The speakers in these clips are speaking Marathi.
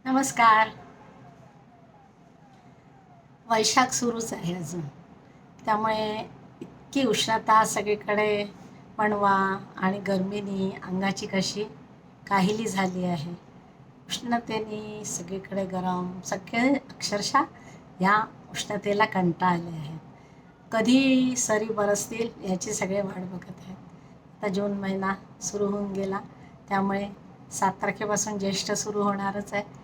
नमस्कार. वैशाख सुरूच आहे अजून. त्यामुळे इतकी उष्णता सगळीकडे वणवा आणि गरमीनी अंगाची कशी काहिली झाली आहे. उष्णतेने सगळीकडे गरम, सगळे अक्षरशः या उष्णतेला कंटाळले आहेत. कधी सरी बरसतील याची सगळे वाट बघत आहेत. आता जून महिना सुरू होऊन गेला, त्यामुळे 7 तारखेपासून ज्येष्ठ सुरू होणारच आहे.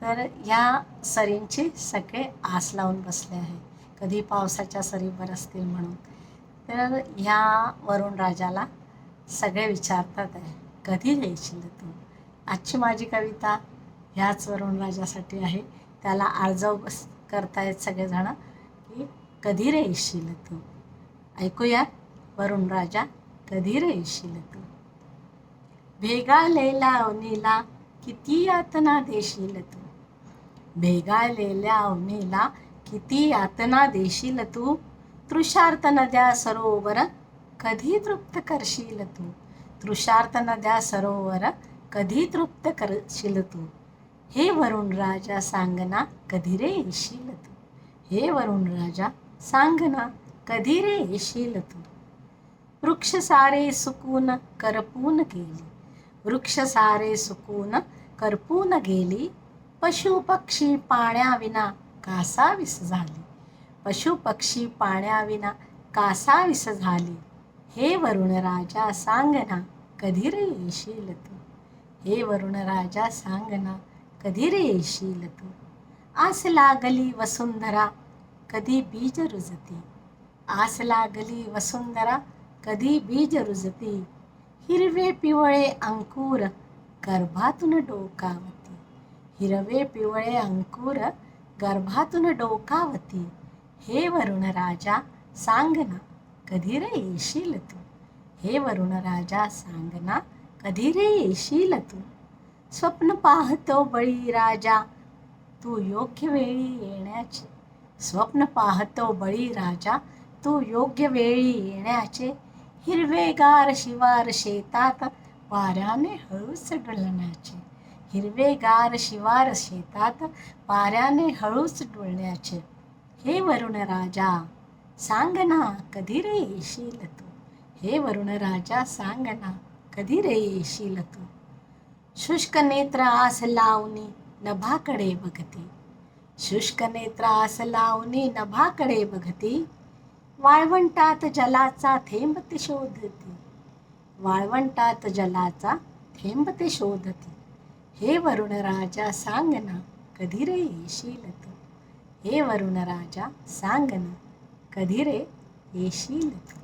तर ह्या सरींची सगळे आस लावून बसले आहे, कधी पावसाच्या सरी बरसतील म्हणून. तर ह्या वरुण राजाला सगळे विचारतात आहे, कधी येशील तू. आजची माझी कविता ह्याच वरुण राजासाठी आहे. त्याला आर्जव करतायत सगळेजण की कधी रे येशील तू. ऐकूयात वरुण राजा कधी रे येशील तू. भेगालेल्या अवनीला किती यातना देशील तू. भेगालेल्या अवनीला किती यातना देशील तू. तृषार्त नद्या सरोवर कधी तृप्त करशील तू. तृषार्त नद्या सरोवर कधी तृप्त करशील तू. हे वरुण राजा सांगना कधी रे येशील तू. हे वरुण राजा सांगना कधी रे येशील तू. वृक्ष सारे सुकून करपून गेली. वृक्ष सारे सुकून करपून गेली. पशु पक्षी पाण्याविना कासावीस झाली. पशु पक्षी पाण्याविना कासावीस झाली. हे वरुण राजा सांगना कधी रे येशील तू. हे वरुण राजा सांगना कधी रे येशील तू. आस लागली वसुंधरा कधी बीज रुजती. आस लागली वसुंधरा कधी बीज रुजती. हिरवे पिवळे अंकुर गर्भातून डोकावती. हिरवे पिवळे अंकुर गर्भातून डोकावती. हे वरुण राजा सांगना कधी रे येशील तू. हे वरुण राजा सांगना कधी रे येशील तू. स्वप्न पाहतो बळीराजा तू योग्य वेळी येण्याचे. स्वप्न पाहतो बळीराजा तू योग्य वेळी येण्याचे. हिरवेगार शिवार शेतात वाऱ्याने हळूच डुलण्याचे. हिरवेगार शिवार शेतात वाऱ्याने हळूच डुलण्याचे. हे वरुण राजा सांगना कधी रे येशील तू. हे वरुण राजा सांगना कधी रे येशील तू. शुष्क नेत्र आस लावणी नभाकडे बघती. शुष्क नेत्र आस लावणी नभाकडे बघती. वाळवंटात जलाचा थेंब ती शोधती. वाळवंटात जलाचा थेंब ती शोधती. हे वरुण राजा सांगना कधी रे येशील तू. हे वरुण राजा सांगना कधी रे येशील तू.